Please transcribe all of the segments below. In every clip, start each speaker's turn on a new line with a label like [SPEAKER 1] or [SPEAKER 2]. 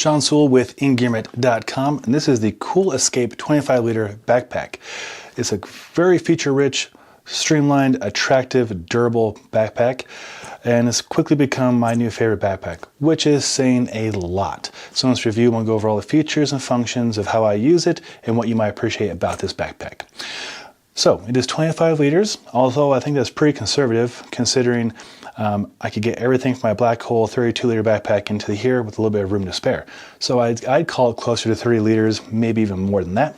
[SPEAKER 1] Sean Sewell with Engearment.com, and this is the Kuhl Eskape 25-liter backpack. It's a very feature-rich, streamlined, attractive, durable backpack, and it's quickly become my new favorite backpack, which is saying a lot. So in this review, I'm going to go over all the features and functions of how I use it and what you might appreciate about this backpack. So it is 25 liters, although I think that's pretty conservative considering I could get everything from my black hole 32-liter backpack into here with a little bit of room to spare. So I'd call it closer to 30 liters, maybe even more than that.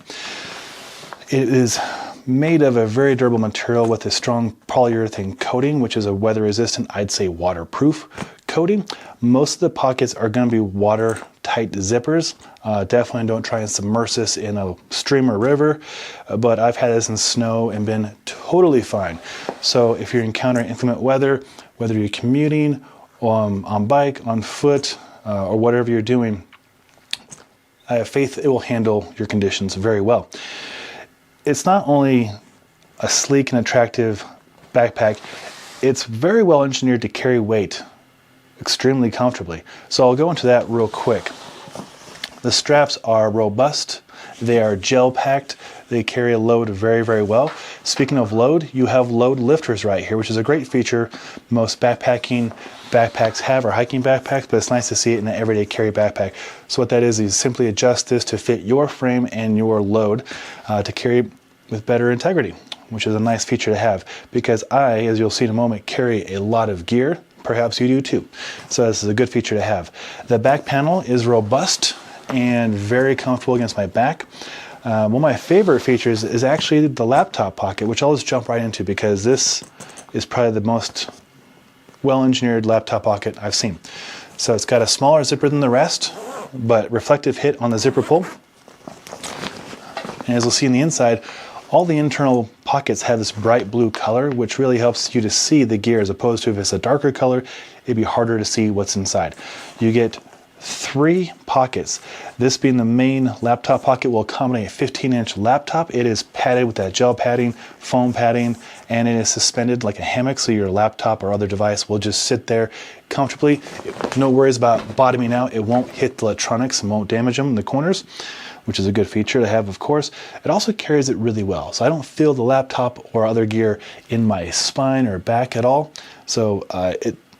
[SPEAKER 1] It is made of a very durable material with a strong polyurethane coating, which is a weather-resistant, I'd say waterproof coating. Most of the pockets are going to be watertight zippers. Definitely don't try and submerge this in a stream or river, but I've had this in snow and been totally fine. So if you're encountering inclement weather, whether you're commuting, on bike, on foot, or whatever you're doing, I have faith it will handle your conditions very well. It's not only a sleek and attractive backpack, it's very well engineered to carry weight extremely comfortably. So I'll go into that real quick. The straps are robust, they are gel packed, they carry a load very, very well. Speaking of load, you have load lifters right here, which is a great feature most backpacking backpacks have, or hiking backpacks, but it's nice to see it in an everyday carry backpack. So what that is you simply adjust this to fit your frame and your load to carry with better integrity, which is a nice feature to have because I, as you'll see in a moment, carry a lot of gear. Perhaps you do too. So this is a good feature to have. The back panel is robust and very comfortable against my back. One of my favorite features is actually the laptop pocket, which I'll just jump right into because this is probably the most well-engineered laptop pocket I've seen. So it's got a smaller zipper than the rest, but reflective hit on the zipper pull. And as you'll see in the inside, all the internal pockets have this bright blue color, which really helps you to see the gear, as opposed to if it's a darker color, it'd be harder to see what's inside. You get 3 pockets. This being the main laptop pocket will accommodate a 15-inch laptop. It is padded with that gel padding, foam padding, and it is suspended like a hammock, so your laptop or other device will just sit there comfortably. No worries about bottoming out. It won't hit the electronics and won't damage them in the corners, which is a good feature to have, of course. It also carries it really well, so I don't feel the laptop or other gear in my spine or back at all. So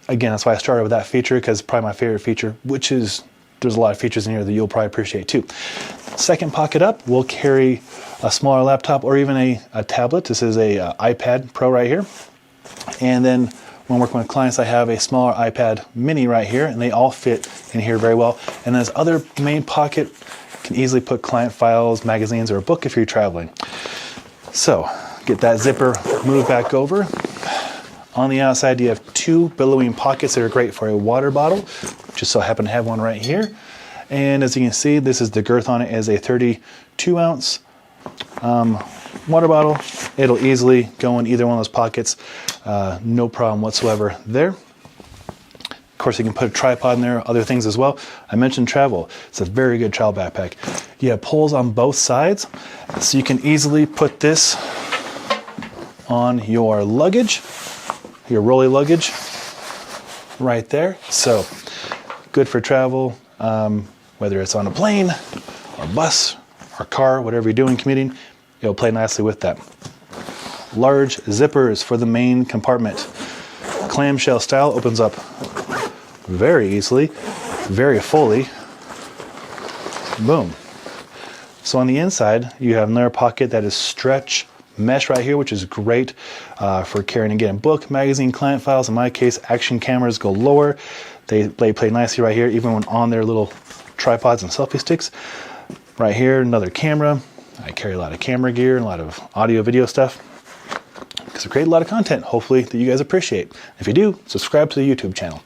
[SPEAKER 1] again, that's why I started with that feature, because it's probably my favorite feature, which is, there's a lot of features in here that you'll probably appreciate too. Second pocket up will carry a smaller laptop or even a tablet. This is a iPad Pro right here. And then when working with clients, I have a smaller iPad mini right here, and they all fit in here very well. And this other main pocket can easily put client files, magazines, or a book if you're traveling. So get that zipper moved back over. On the outside, you have 2 billowing pockets that are great for a water bottle. Just so I happen to have one right here. And as you can see, this is the girth on it is a 32-ounce water bottle. It'll easily go in either one of those pockets. No problem whatsoever there. Of course, you can put a tripod in there, other things as well. I mentioned travel. It's a very good travel backpack. You have poles on both sides, so you can easily put this on your luggage, your rolly luggage right there. So good for travel, whether it's on a plane or bus or car, whatever you're doing commuting, it'll play nicely with that. Large zippers for the main compartment. Clamshell style, opens up very easily, very fully. Boom. So on the inside, you have another pocket that is stretch mesh right here, which is great for carrying, again, book, magazine, client files. In my case, action cameras go lower. They play nicely right here, even when on their little tripods and selfie sticks. Right here, another camera. I carry a lot of camera gear and a lot of audio, video stuff, because I create a lot of content, hopefully, that you guys appreciate. If you do, subscribe to the YouTube channel.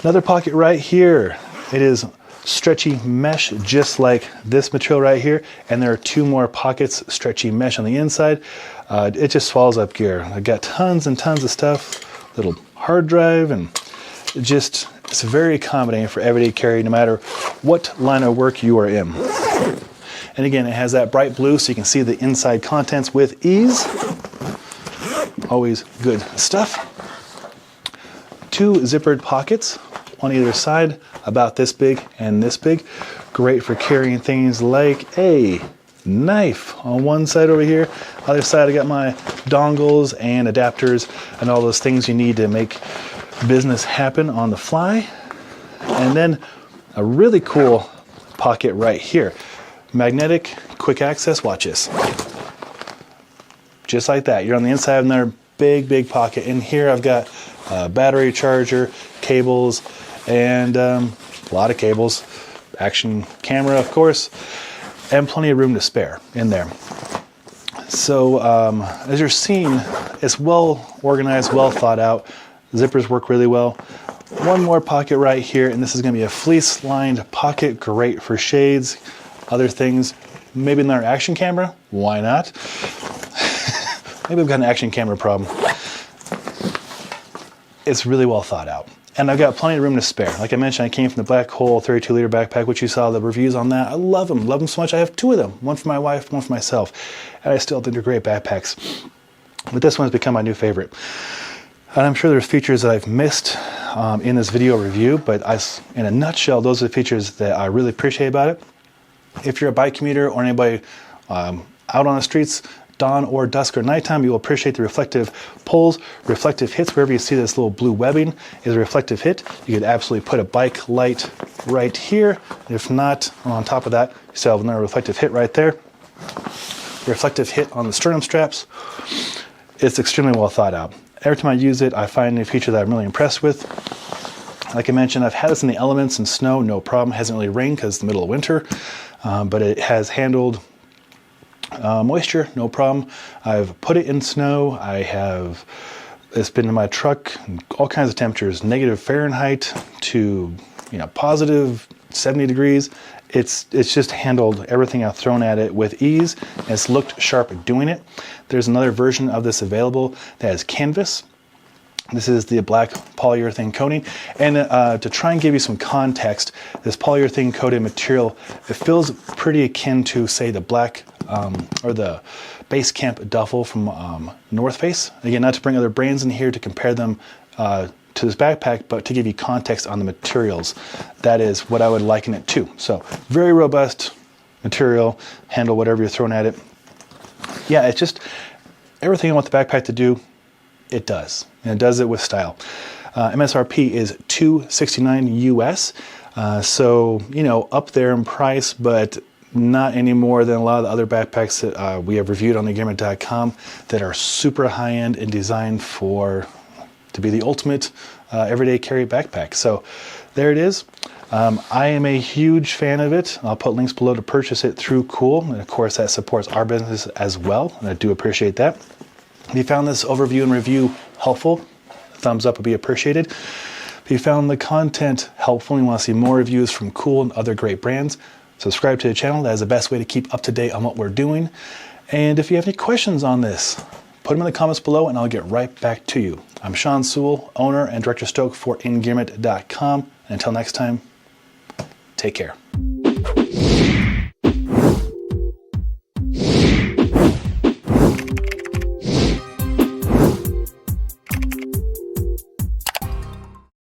[SPEAKER 1] Another pocket right here. It is stretchy mesh, just like this material right here, and there are 2 more pockets, stretchy mesh on the inside. It just swallows up gear. I've got tons and tons of stuff, little hard drive, and it's very accommodating for everyday carry, no matter what line of work you are in. And again, it has that bright blue, so you can see the inside contents with ease. Always good stuff. 2 zippered pockets, on either side, about this big and this big. Great for carrying things like a knife on one side over here. Other side, I got my dongles and adapters and all those things you need to make business happen on the fly. And then a really cool pocket right here. Magnetic, quick access, watch this. Just like that. You're on the inside of another big pocket. In here I've got a battery charger, cables, and a lot of cables. Action camera, of course, and plenty of room to spare in there. So as you're seeing, it's well organized, well thought out. Zippers work really well. One more pocket right here, and this is going to be a fleece lined pocket, great for shades, other things. Maybe another action camera, why not? Maybe I've got an action camera problem. It's really well thought out. And I've got plenty of room to spare. Like I mentioned, I came from the Black Hole 32-liter backpack, which you saw the reviews on that. I love them so much. I have two of them, one for my wife, one for myself. And I still think they're great backpacks. But this one's become my new favorite. And I'm sure there's features that I've missed in this video review, but in a nutshell, those are the features that I really appreciate about it. If you're a bike commuter or anybody out on the streets, dawn or dusk or nighttime, you will appreciate the reflective pulls, reflective hits. Wherever you see this little blue webbing is a reflective hit. You could absolutely put a bike light right here. If not, on top of that, you still have another reflective hit right there. Reflective hit on the sternum straps. It's extremely well thought out. Every time I use it, I find a new feature that I'm really impressed with. Like I mentioned, I've had this in the elements and snow, no problem. It hasn't really rained because it's the middle of winter, but it has handled moisture, no problem. I've put it in snow. It's been in my truck, all kinds of temperatures, negative Fahrenheit to positive 70 degrees. It's just handled everything I've thrown at it with ease, and it's looked sharp doing it. There's another version of this available that has canvas. This is the black polyurethane coating, and to try and give you some context, this polyurethane coated material, it feels pretty akin to, say, the black or the Base Camp duffel from North Face. Again, not to bring other brands in here to compare them to this backpack, but to give you context on the materials. That is what I would liken it to. So very robust material, handle whatever you're throwing at it. Yeah, it's just everything I want the backpack to do, it does. And it does it with style. MSRP is $269 US. So, up there in price, but not any more than a lot of the other backpacks that we have reviewed on Engearment.com that are super high-end and designed to be the ultimate everyday carry backpack. So there it is. I am a huge fan of it. I'll put links below to purchase it through Kuhl, and of course that supports our business as well, and I do appreciate that. If you found this overview and review helpful, thumbs up would be appreciated. If you found the content helpful and you want to see more reviews from Kuhl and other great brands, subscribe to the channel. That is the best way to keep up to date on what we're doing. And if you have any questions on this, put them in the comments below and I'll get right back to you. I'm Sewell, owner and director stoke for Engearment.com. Until next time, take care.